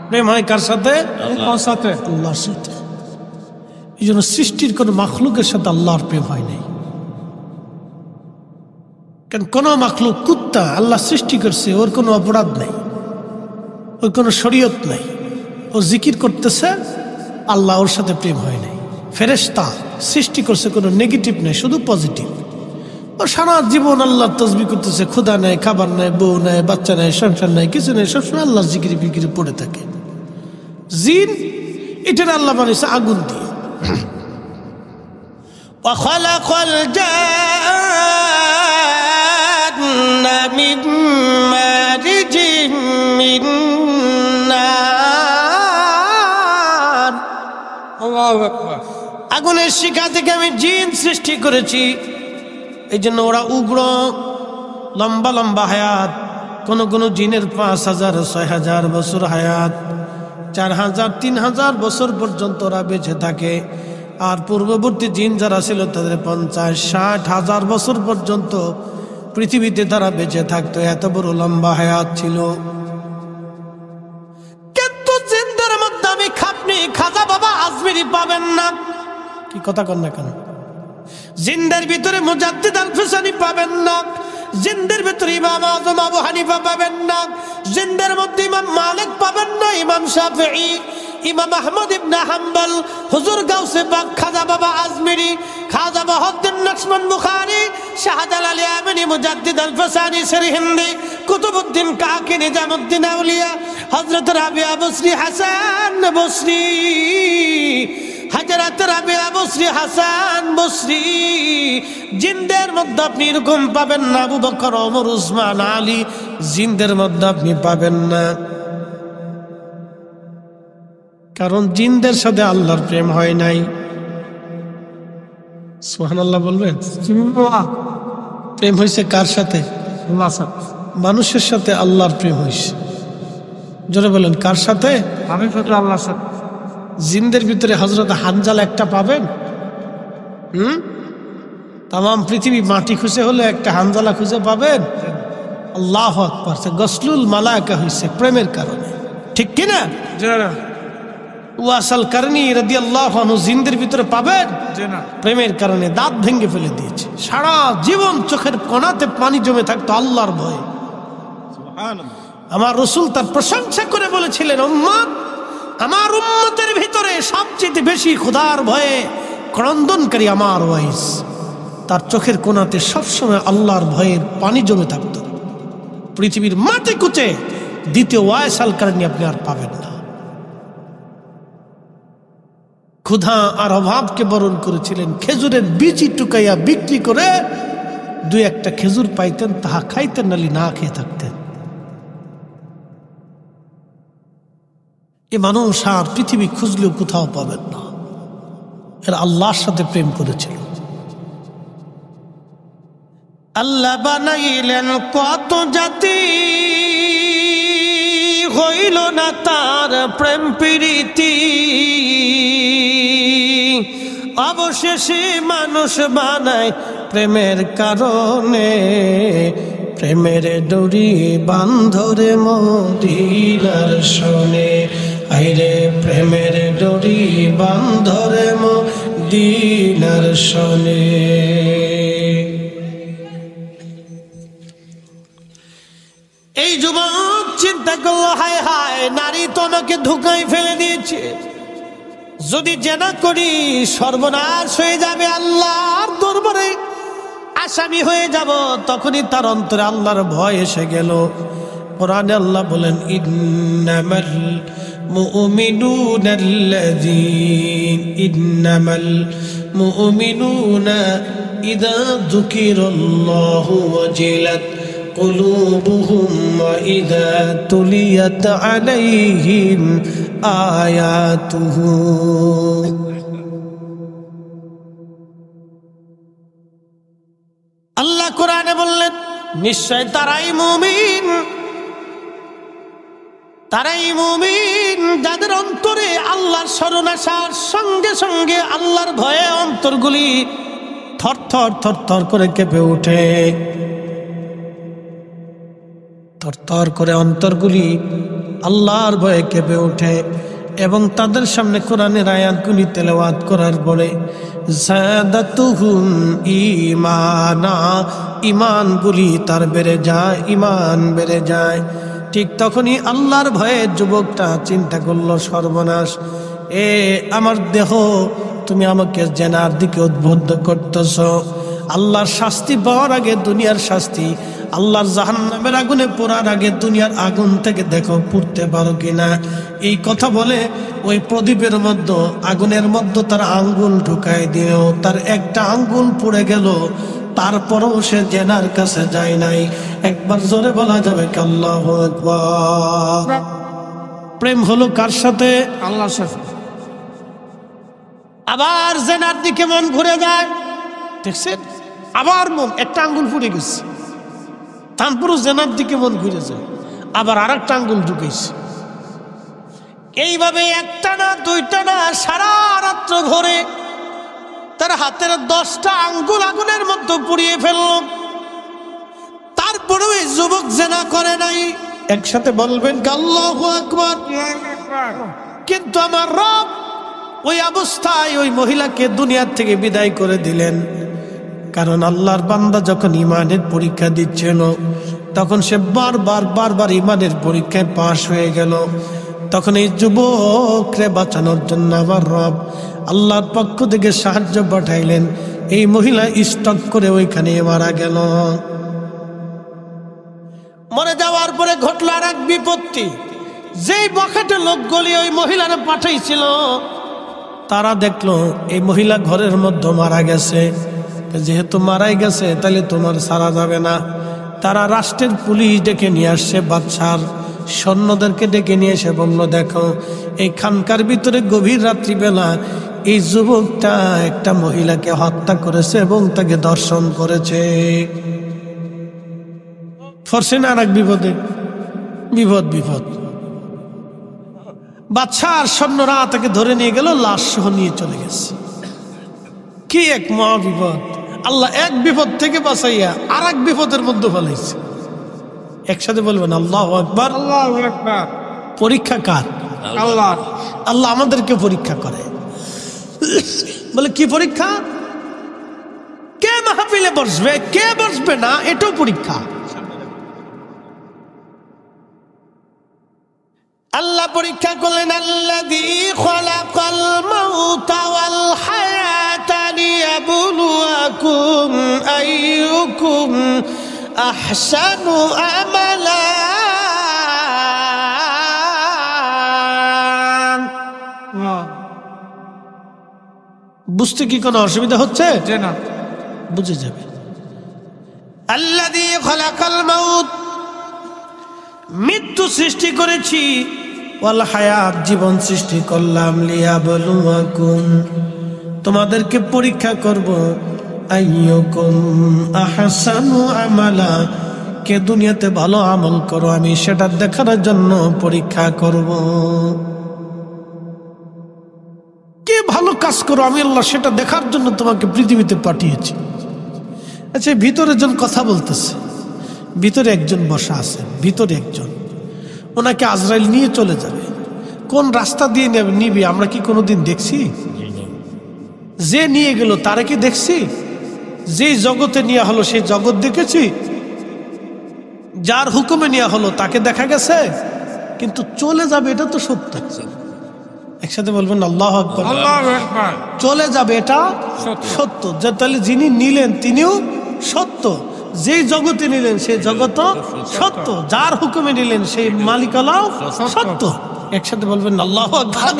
প্রেম হয় কার সাথে? আল্লাহর সাথে। আল্লাহর সাথে। এই জন্য সৃষ্টির কোন মাখলুকের সাথে আল্লাহর প্রেম হয় নাই। কারণ কোন মাখলুক, কুত্তা আল্লাহ সৃষ্টি করছে, ওর কোনো অপরাধ নাই, ওর কোনো শরীয়ত নাই, ও জিকির করতেছে, আল্লাহ ওর সাথে প্রেম হয় নাই। ফেরেশতা সৃষ্টি করছে কোনো নেগেটিভ নেই, শুধু পজিটিভ। ও সারা জীবন আল্লাহর তাসবিহ করতেছে, ক্ষুধা নাই, খাবার নাই, বউ নাই, বাচ্চা নাই, সংসার নাই, কিছু নেই, সবসময় আল্লাহর জিকিরি ফিকিরি পড়ে থাকে। জিন এটার আল্লাহ বানিয়েছে আগুন দিয়ে। وخلق الجن من مارج من نار। আল্লাহু আকবার। আগুনের শিখা থেকে আমি জিন সৃষ্টি করেছি, এই জন্য ওরা উগ্র, লম্বা লম্বা হায়াত। কোন কোন জিনের 5000 6000 বছর হায়াত, 4000 3000 বছর পর্যন্ত ওরা বেঁচে থাকে। আর পূর্ববর্তী জিন যারা ছিল তাদের 50-60 বছর পর্যন্ত পৃথিবীতে তারা বেঁচে থাকতো, এত বড় লম্বা হায়াত ছিল। কিন্তু জিনদের মধ্যে আমি খাজা বাবা আজমিরি পাবেন না। কি কথা কন না কেন? জিনদের ভিতরে মুজাদ্দিদ আল-ফিসানি পাবেন না, জিনদের ভিতরে ইমাম আযম আবু হানিফা পাবেন না, জিনদের মধ্যে ইমাম মালিক পাবেন না, ইমাম শাফিঈ, ইমাম আহমদ ইবনে হাম্বল, হুজুর গাউসে পাক খাজা বাবা আজমিরি, খাজা বাহাউদ্দিন নকশবন বুখারী, শাহজালাল ইয়ামানি, মুজাদ্দিদ আল-ফিসানি সিরহিন্দি, কুতুবউদ্দিন কাকি, নিজামউদ্দিন আউলিয়া, হযরত রাবিয়া বসরি, হাসান বসরি, হযরত রাবিয়া বসরি, হাসান বসরি। জিনদের মধ্যে আপনি এরকম পাবেন না আবু বকর, ওমর, উসমান, আলী। জিনদের মধ্যে আপনি পাবেন না, কারণ জিনদের সাথে আল্লাহর প্রেম হয় নাই। সুবহানাল্লাহ বলবেন? প্রেম হয়েছে কার সাথে? আল্লাহর সাথে। মানুষের সাথে আল্লাহর প্রেম হয়েছে। জোরে বলেন, কার সাথে? আমি শুধু আল্লাহর সাথে। জিনদের ভিতরে হযরত হানজালা একটা পাবেন? তাম পৃথিবী মাটি খুঁজে হলে একটা হানজালা খুঁজে পাবেন? আল্লাহু আকবার। গসলুল মালায়েকা হয়েছে প্রেমের কারণে, ঠিক কিনা? ওয়াসাল কারণী রাদিয়াল্লাহু আনহু জিনদের ভিতরে পাবেন? প্রেমের কারণে দাঁত ভেঙে ফেলে দিয়েছে। সারা জীবন চোখের কোণাতে পানি জমে থাকতো আল্লাহর ভয়ে। আমার রাসূল তার প্রশংসা করে বলেছিলেন, উম্মত, আমার উম্মতের ভিতরে সবচেয়ে বেশি খোদার ভয়ে ক্রন্দনকারী আমার ওয়াইস। তার চোখের কোণাতে সবসময় আল্লাহর ভয়ের পানি জমে থাকতো। পৃথিবীর মাটি কুচে দ্বিতীয় ওয়াইসাল কারণী আপনি আর পাবেন না। ক্ষুধা আর অভাবকে বরণ করেছিলেন, খেজুরের বীজই টুকাইয়া বিক্রি করে 2-1টা খেজুর পাইতেন, তাহা খাইতেন, নালি না খেয়ে থাকতেন। এ মানুষ আর পৃথিবী খুঁজলেও কোথাও পাবেন না। এরা আল্লাহর সাথে প্রেম করেছিল। আল্লাহ বানাইলেন কত জাতি, হইল না তার প্রেম প্রীতি। অবশেষে মানুষ বানায় প্রেমের কারণে, প্রেমের ডোরি বান্ধরে মদিনার শোনে। আইরে প্রেমের ডোরি বান্ধরে মদিনার শোনে। এই যুবক চিন্তা করলো, হায় হায়, নারী তো আমাকে ধোঁকায় ফেলে দিয়েছে। যদি জেনা করি সর্বনাশ হয়ে যাবে, আল্লাহর দরবারে আসামি হয়ে যাব। তখনই তার অন্তরে আল্লাহর ভয় এসে গেল। কোরআনে আল্লাহ বলেন, ইন্নামাল মুমিনুনা ইযা যুকিরাল্লাহু ওয়াজিলাত قلوبهم وإذا تليت عليهم آياته আল্লাহ কোরআনে বললেন, নিশ্চয় তারাই মুমিন, যাদের অন্তরে আল্লাহর স্মরণ আসার সঙ্গে সঙ্গে আল্লাহর ভয়ে অন্তরগুলি থরথর থরথর করে কেঁপে ওঠে। থরথর করে অন্তরগুলি আল্লাহর ভয়ে কেঁপে ওঠে এবং তাদের সামনে কোরআনের আয়াতগুলি তেলাওয়াত করার পরে যাদাতুহুম ঈমানা, ঈমানগুলি তার বেড়ে যায়, ঈমান বেড়ে যায়। ঠিক তখনই আল্লাহর ভয়ে যুবকটা চিন্তা করলো, সর্বনাশ, এ আমার দেহ, তুমি আমাকে জেনার দিকে উদ্বুদ্ধ করতেছ। আল্লাহর শাস্তি পাওয়ার আগে দুনিয়ার শাস্তি, আল্লাহর জাহান্নামের আগুনে পোড়ার আগে দুনিয়ার আগুন থেকে দেখো পুড়তে পারো কিনা। এই কথা বলে ওই প্রদীপের মধ্যে, আগুনের মধ্যে তার আঙ্গুল ঢুকায় দিও, তার একটা আঙ্গুল পুড়ে গেল, তারপরেও সে জেনার কাছে যায় নাই। একবার জোরে বলা যাবে কি আল্লাহু আকবার। প্রেম হলো কার সাথে? আল্লাহর সাথে। আবার জেনার দিকে মন ঘুরে যায়, দেখছেন? আবার মন, একটা আঙ্গুল পুড়ে গেছে, তারপরও জেনার দিকে মন ঘুরে যায়, আবার আর একটা আঙ্গুল ঢুকেছে। এইভাবে একটা না দুইটা না, সারা রাত্র ভরে তার হাতের 10টা আঙ্গুল আগুনের মধ্যে পুড়িয়ে ফেলল। তারপরেও এই যুবক জেনা করে নাই। একসাথে বলবেন আল্লাহু আকবার। কিন্তু আমার রব ওই অবস্থায় ওই মহিলাকে দুনিয়ার থেকে বিদায় করে দিলেন। কারণ আল্লাহর বান্দা যখন ইমানের পরীক্ষা দিচ্ছিল, তখন সে বারবার ইমানের পরীক্ষায় পাশ হয়ে গেল। তখন এই যুবকরে বাঁচানোর জন্য আবার রব আল্লাহর পক্ষ থেকে সাহায্য পাঠাইলেন। এই মহিলা স্টক করে ওইখানে মারা গেল। মরে যাওয়ার পরে ঘটল আর এক বিপত্তি। যেই বখাটে লোকগুলি ওই মহিলারে পাঠাইছিল, তারা দেখলো এই মহিলা ঘরের মধ্যে মারা গেছে। যেহেতু মারাই গেছে, তাহলে তোমার সারা যাবে না। তারা রাষ্ট্রের পুলিশ ডেকে নিয়ে আসছে, বাদশার সৈন্যদেরকে ডেকে নিয়ে এসে বলল, দেখো এই খানকার ভিতরে গভীর রাত্রিবেলা এই যুবকটা একটা মহিলাকে হত্যা করেছে এবং তাকে ধর্ষণ করেছে। ফরসেন আর এক বিপদে বিপদ। বাদশার সৈন্যরা তাকে ধরে নিয়ে গেল, লাশ সহ নিয়ে চলে গেছে। কি এক মহা বিপদ! আল্লাহ এক বিপদ থেকে বাঁচাইয়া আর এক বিপদের মধ্যে ফেলাইছে। একসাথে বলবেন আল্লাহু আকবার। আল্লাহু আকবার। পরীক্ষা কার? আল্লাহ। আল্লাহ আমাদেরকে পরীক্ষা করে। বলে কি পরীক্ষা? কে মাহফিলে বসবে, কে বসবে না, এটাও পরীক্ষা। আল্লাহ পরীক্ষা করলেন, আল্লাযী খালাকাল মাউতা ওয়াল হায়াতা লিয়াবলুয়াকুম আইয়ুকুম আহসানু আমালা। বুঝতে কি কোনো অসুবিধা হচ্ছে? না, বুঝে যাবে। আল্লাযী খালাকাল মাউত, মৃত্যু সৃষ্টি করেছি, ওয়াল হায়াত, জীবন সৃষ্টি করলাম, লিয়াবলুয়াকুম, তোমাদেরকে পরীক্ষা করব, আইয়ুকুম আহসানু আমালা, কে দুনিয়াতে ভালো আমল করো আমি সেটা দেখার জন্য পরীক্ষা করব। কে ভালো কাজ করো আমি আল্লাহ সেটা দেখার জন্য তোমাকে পৃথিবীতে পাঠিয়েছি। আচ্ছা, ভিতরে জন কথা বলতেছে, ভিতরে একজন বসা আছে, ভিতরে একজন, ওনাকে আজরাইল নিয়ে চলে যাবে। কোন রাস্তা দিয়ে নিবি আমরা কি কোনোদিন দেখছি? যে নিয়ে গেল তারা কি দেখছি? যে জগতে নিয়ে হলো সেই জগৎ দেখেছি? যার হুকুমে নেওয়া হলো তাকে দেখা গেছে? কিন্তু চলে যাবে এটা তো সত্য। একসাথে বলবেন আল্লাহু আকবার। আল্লাহু আকবার। চলে যাবে এটা সত্য। যে তাহলে যিনি নিলেন তিনিও সত্য, যেই জগতে নিলেন সেই জগৎ সত্য, যার হুকুমে নিলেন সেই মালিকালাও সত্য। একসাথে বলবেন আল্লাহু আকবার।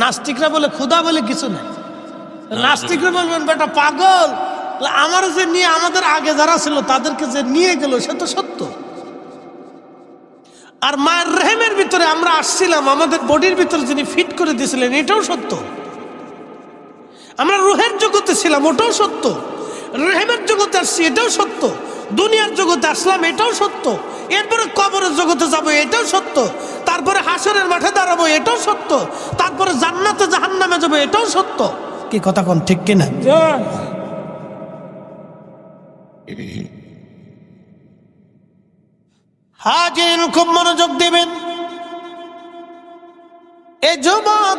নাস্তিকরা বলে খোদা বলে কিছু নাই। নাস্তিকরা বলবেন বেটা পাগল, আমার যে নিয়ে আমাদের আগে যারা ছিল তাদেরকে যে নিয়ে গেল সে তো সত্য। আর মায়ের রেহেমের ভিতরে আমরা আসছিলাম, আমাদের বডির ভিতরে যিনি ফিট করে দিয়েছিলেন এটাও সত্য। আমরা রুহের জগতে ছিলাম, ওটাও সত্য। রেহেমের জগতে আসছি, এটাও সত্য। দুনিয়ার জগতে আসলাম, এটাও সত্য। এরপরে কবরের জগতে যাবো, এটাও সত্য। তারপরে হাসরের মাঠে দাঁড়াবো, এটাও সত্য। তারপরে জান্নাতে জাহান্নামে যাবো, এটাও সত্য। কি কথা কোন ঠিক কিনা? হাজির খুব মনোযোগ দেবেন। এ যুবক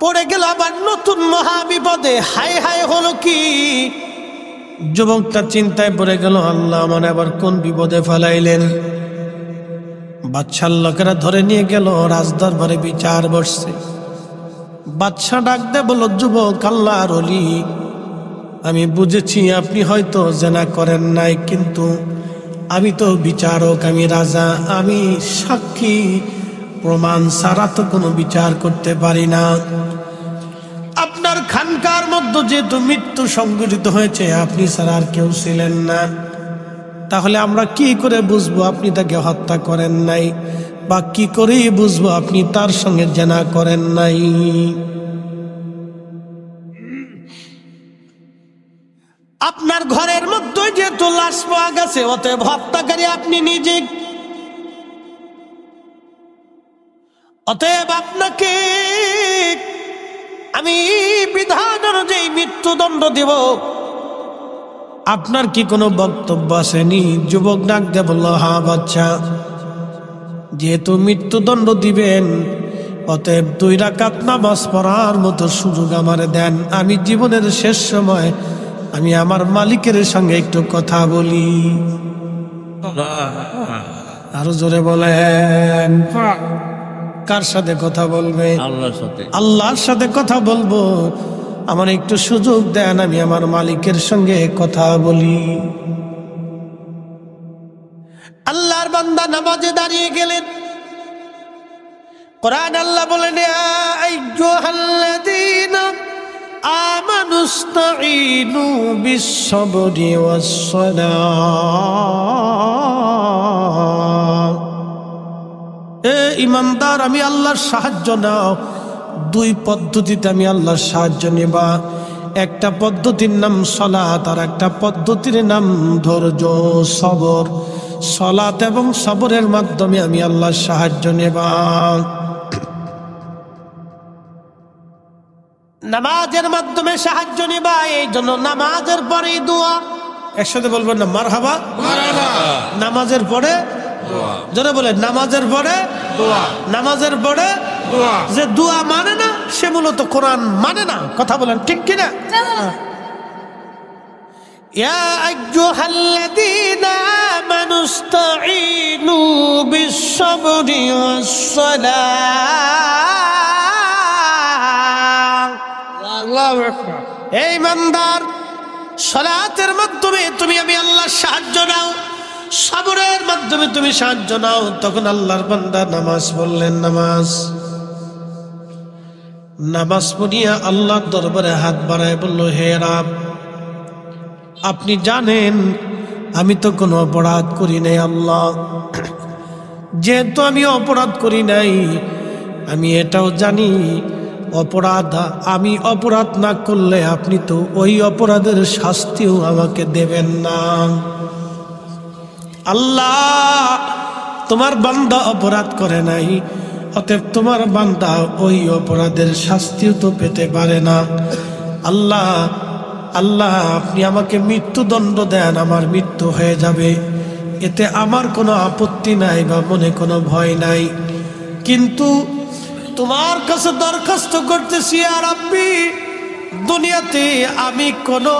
পড়ে গেল আবার নতুন মহাবিপদে। হায় হায় হলো কি! যুবকটা চিন্তায় পড়ে গেল, আল্লাহ মানে আবার কোন বিপদে ফেলাইলেন। বাদশার লোকেরা ধরে নিয়ে গেল, রাজদরবারে বিচার বসছে। বাদশা ডাক দে বলল, যুবক আল্লাহর ওলি, আমি বুঝেছি আপনি হয়তো জেনা করেন নাই, কিন্তু আমি তো বিচারক, আমি রাজা, আমি সাক্ষী প্রমাণ ছাড়া তো কোনো বিচার করতে পারি না। আপনার খানকার মধ্যে যেহেতু মৃত্যু সংঘটিত হয়েছে, আপনি ছাড়া আর কেউ ছিলেন না, তাহলে আমরা কি করে বুঝবো আপনি তাকে হত্যা করেন নাই, বা কি করে বুঝবো আপনি তার সঙ্গে জেনা করেন নাই? আপনার ঘরের মধ্যে যেহেতু লাশ পাওয়া গেছে, অতএব হত্যাকারী আপনি নিজে। অতএব আপনাকে আমি বিধান অনুযায়ী মৃত্যুদণ্ড দেব। আপনার কি কোনো বক্তব্য আসেনি? যুবক ডাক দিয়ে বলল, হ্যাঁ বাচ্চা, যেহেতু মৃত্যুদণ্ড দিবেন, অতএব 2 রাকাত নামাজ পড়ার মতো সুযোগ আমারে দেন। আমি জীবনের শেষ সময় আমি আমার মালিকের সঙ্গে একটু কথা বলি। আরো জোরে বলেন। কার সাথে কথা বলবে? আল্লাহর সাথে। আল্লাহর সাথে কথা বলবো। আমার একটু সুযোগ দেন, আমি আমার মালিকের সঙ্গে কথা বলি। আল্লাহর বান্দা নামাজে দাঁড়িয়ে গেলেন। কোরআন আল্লাহ বলেন, ইয়া আইয়ুহাল্লাযীনা আমানুস্তাঈনু বিস-সাবরি ওয়াস-সালাহ। এ ঈমানদার, আমি আল্লাহর সাহায্য নাও। 2 পদ্ধতিতে আমি আল্লাহর সাহায্য নেবা। একটা পদ্ধতির নাম সালাত, আর একটা পদ্ধতির নাম ধৈর্য, সবর। সালাত এবং সবরের মাধ্যমে আমি আল্লাহর সাহায্য নেবা। নামাজের মাধ্যমে সাহায্য নেবা, এই জন্য নামাজের পরেই দোয়া। একসাথে বলবেন না, মারহাবা। নামাজের পরে যারা বলে নামাজের পরে দোয়া, নামাজের পরে দোয়া। যে দোয়া মানে না, সে মূলত কোরআন মানে না। কথা বলেন ঠিক কিনা? ইয়া আইয়ুহাল্লাযীনা আমানুস্তাঈনু বিস-সাবরি ওয়াস-সালাহ। আল্লাহু আকবার। এই ইমানদার, সালাতের মাধ্যমে তুমি আমি আল্লাহর সাহায্য নাও, সবরের মাধ্যমে তুমি সাহায্য নাও। তখন আল্লাহর বান্দা নামাজ পড়লেন। নামাজ পড়িয়া আল্লাহর দরবারে হাত বাড়ায় বলল, হে রাব, আপনি জানেন আমি তো কোনো অপরাধ করি নাই। আল্লাহ, যেহেতু আমি অপরাধ করি নাই, আমি এটাও জানি আমি অপরাধ না করলে আপনি তো ওই অপরাধের শাস্তিও আমাকে দেবেন না। আল্লাহ, তোমার বান্দা অপরাধ করে নাই, অতএব তোমার বান্দা ওই অপরাধের শাস্তিও তো পেতে পারে না। আল্লাহ, আপনি আমাকে মৃত্যুদণ্ড দেন, আমার মৃত্যু হয়ে যাবে, এতে আমার কোনো আপত্তি নাই বা মনে কোনো ভয় নাই। কিন্তু তোমার কাছে দরখাস্ত করতেছি, ইয়া রাব্বি, দুনিয়াতে আমি কোনো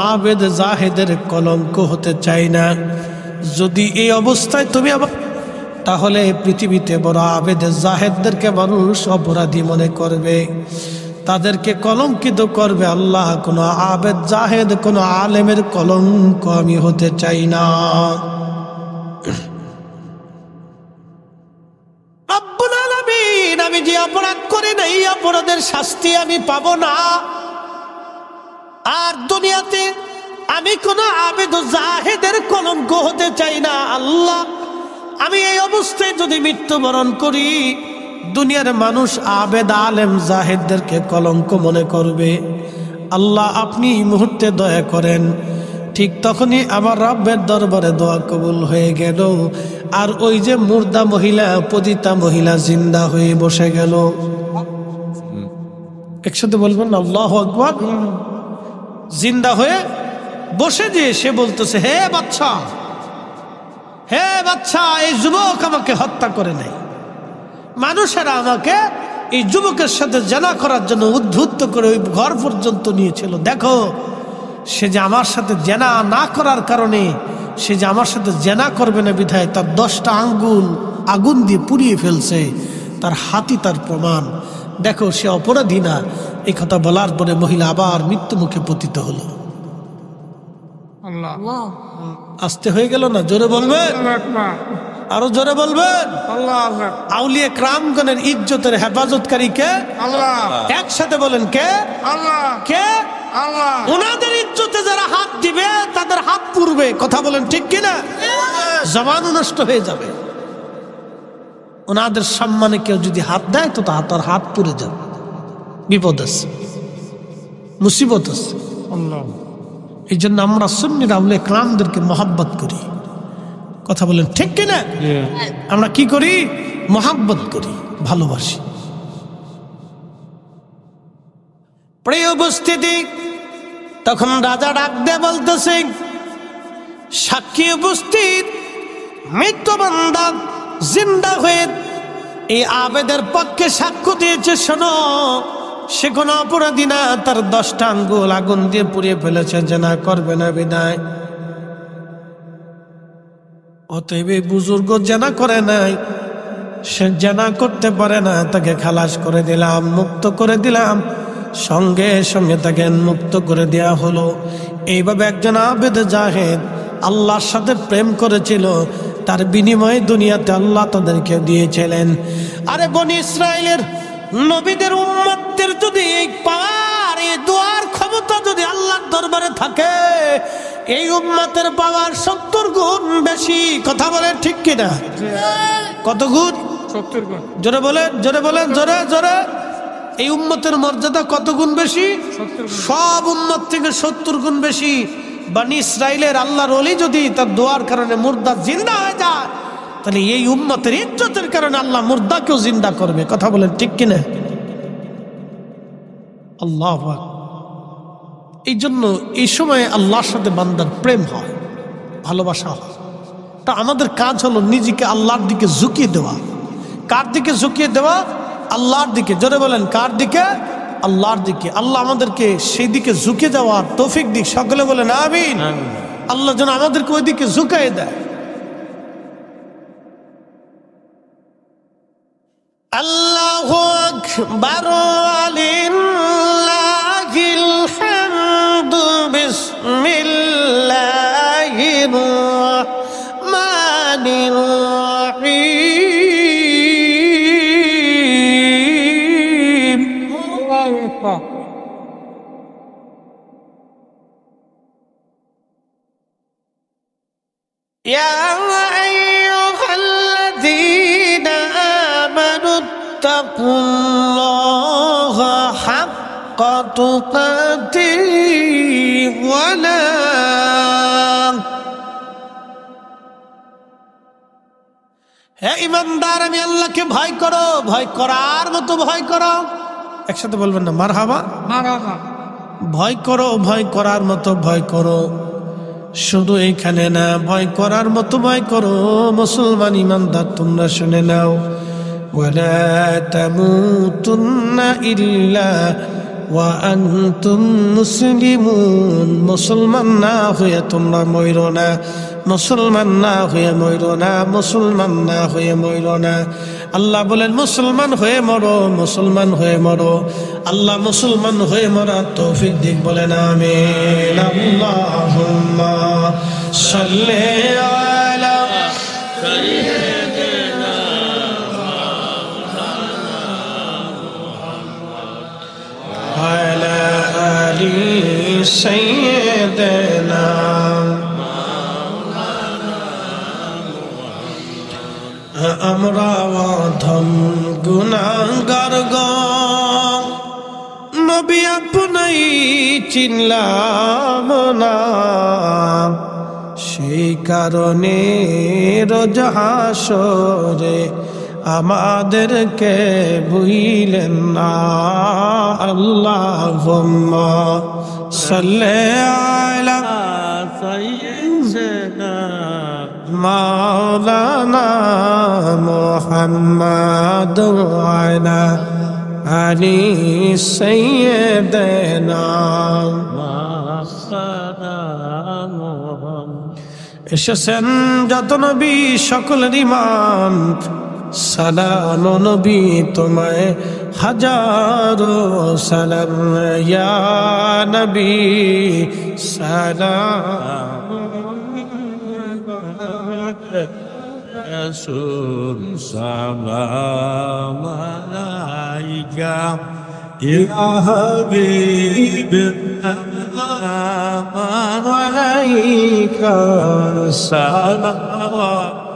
আবেদ জাহেদের কলঙ্ক হতে চাই না। যদি এই অবস্থায় তুমি তাহলে পৃথিবীতে বড় আবেদ জাহেদদেরকে মানুষ অপরাধী মনে করবে, তাদেরকে কলঙ্কিত করবে। আল্লাহ, কোনো আবেদ জাহেদ, কোনো আলেমের কলঙ্ক আমি হতে চাই না। রব্বুল আলামিন, আমি যে অপরাধ করি না, এই অপরাধের শাস্তি আমি পাবো না। আর দুনিয়াতে আমি কোনো আবেদ জাহেদের কলঙ্ক হতে চাই না। আল্লাহ, আমি এই অবস্থায় যদি মৃত্যুবরণ করি, দুনিয়ার মানুষ আবেদ আলেম জাহেদদেরকে কলঙ্ক মনে করবে। আল্লাহ, আপনি এই মুহূর্তে দয়া করেন। ঠিক তখনই আমার রব্বের দরবারে দোয়া কবুল হয়ে গেল। আর ওই যে মুর্দা মহিলা, পতিতা মহিলা জিন্দা হয়ে বসে গেল। একসাথে বলবেন না, আল্লাহু আকবার। জিন্দা হয়ে বসে যে সে বলতেছে, হে বাচ্চা, এই যুবক আমাকে হত্যা করে নাই। মানুষেরা আমাকে এই যুবকের সাথে জেনা করার জন্য উদ্ধুত্ত করে ওই ঘর পর্যন্ত নিয়েছিল। দেখো, সে যে আমার সাথে জেনা না করার কারণে সে যে আমার সাথে জেনা করবে না বিধায় তার 10টা আঙ্গুল আগুন দিয়ে পুড়িয়ে ফেলছে, তার হাতই তার প্রমাণ। দেখো সে অপরাধী না। এই কথা বলার পরে মহিলা আবার মৃত্যু মুখে পতিত হলো। আল্লাহ আসতে হয়ে গেল না? জোরে বলবেন, আরো জোরে বলবেন। আল্লাহ আউলিয়া ক্রামগণের ইজ্জতের হেফাজতকারী কে? আল্লাহ একসাথে বলেন কে? আল্লাহ কে? আল্লাহ ওনাদের ইজ্জতে যারা হাত দিবে তাদের হাত পুড়বে। কথা বলেন ঠিক কিনা? জবানও নষ্ট হয়ে যাবে। ওনাদের সম্মানে কেউ যদি হাত দেয় তো তার হাত পুড়ে যাবে। বিপদ আছে, মুসিবত আছে। আল্লাহ এই জন্য আমরা সুন্নিরা আউলিয়া ক্রামদেরকে মহাব্বত করি। কথা বলেন ঠিক কিনা? আমরা কি করি? মহাব্বত করি, ভালোবাসি। প্রিয় উপস্থিতি, তখন রাজা ডাক দিয়ে বলতেছে, সাক্ষী উপস্থিত, মৃত্যু বান্দা জিন্দা হয়ে এই আবেদের পক্ষে সাক্ষ্য দিয়েছে। শোনো, সে কোনো অপরাধী না, তার 10টা আঙ্গুল আগুন দিয়ে পুড়িয়ে ফেলেছে, জেনা করবে না বিদায়। অতএব এই বুজুর্গ জেনা করে নাই, সে জেনা করতে পারে না, তাকে খালাস করে দিলাম, মুক্ত করে দিলাম। সঙ্গে সঙ্গে তাকে মুক্ত করে দেয়া হলো। এইভাবে একজন আবেদ জাহেদ আল্লাহর সাথে প্রেম করেছিল, তার বিনিময়ে দুনিয়াতে আল্লাহ তাদেরকে দিয়েছিলেন। আরে বনি ইসরায়েলের নবীদের উম্মতদের যদি এই পাওয়ার, এই দোয়ার ক্ষমতা যদি আল্লাহর দরবারে থাকে, এই উম্মতের পাওয়ার 70 গুণ বেশি। কথা বলেন ঠিক কিনা? কত গুণ? 70 গুণ। জোরে বলেন, জোরে বলেন, জোরে জোরে। এই উম্মতের মর্যাদা কত গুণ বেশি? সব উম্মত থেকে 70 গুণ বেশি। বনি ইসরাইলের আল্লাহর ওলি যদি তার দোয়ার কারণে মুর্দা জিন্দা হয়ে যায়, তাহলে এই উম্মতের ইজ্জতের কারণে আল্লাহ মুর্দাকেও জিন্দা করবে। কথা বলেন ঠিক কিনা? আল্লাহু আকবার। এই জন্য এই সময়ে আল্লাহর সাথে বান্দার প্রেম হয়, ভালোবাসা হয়। তা আমাদের কাজ হলো নিজেকে আল্লাহর দিকে ঝুঁকিয়ে দেওয়া। কার দিকে ঝুঁকিয়ে দেওয়া? আল্লাহর দিকে। জোরে বলেন, কার দিকে? আল্লাহর দিকে। আল্লাহ আমাদেরকে সেই দিকে ঝুঁকে যাওয়ার তৌফিক দিক। সকলে বলেন আমিন। আল্লাহ যেন আমাদেরকে ওই দিকে ঝুঁকাই দেয়। আল্লাহু আকবার, লিল্লাহিল হামদু, বিসমিল্লাহির রাহমানির রাহিম। ইয়া আইয়ুহাল্লাযীনা আমানু ইত্তাকুল্লাহা হাক্কা তুকাতিহি ওয়া লা, হে ঈমানদার, আমি আল্লাহকে ভয় করো, ভয় করার মতো ভয় করো। একসাথে বলবেন না? মারহাবা। মারহাবা। ভয় করো, ভয় করার মতো ভয় করো। শুধু এইখানে না, ভয় করার মতো ভয় করো। মুসলমান ইমানদার তোমরা শুনে নাও, ওয়ালা তামুতুন্না ইল্লা ওয়া আনতুম মুসলিমুন। মুসলমান না হয়ে তোমরা মরো না, মুসলমান না হয়ে মরো না, মুসলমান না হয়ে মরো না। আল্লাহ বলেন মুসলমান হয়ে মরো, মুসলমান হয়ে মরো। আল্লাহ মুসলমান হয়ে মরার তৌফিক দিক। বলেন আমিন। আল্লাহুম্মা সাল্লি আলা সাইয়্যিদিনা ওয়া আলা আলি সাইয়্যিদিনা। আমরা অধম গুনাহগার গো, নবী আপনি চিনলাম না, সেই কারণে রোজ হাসরে আমাদেরকে ভুইলেন না। আল্লাহুম্মা সাল্লি আলা সাইয়্যিদিনা মাওলানা মুহাম্মাদ ওয়া আলা আলি সাইয়্যিদিনা। এসেছেন যত নবী সকলের ইমান সালাম ও নবী তোমায় হাজারো সালাম ইয়া নবী সালাম রাসূল সালাম আলাইকা ইয়া হাবিব আলাইকা সালাম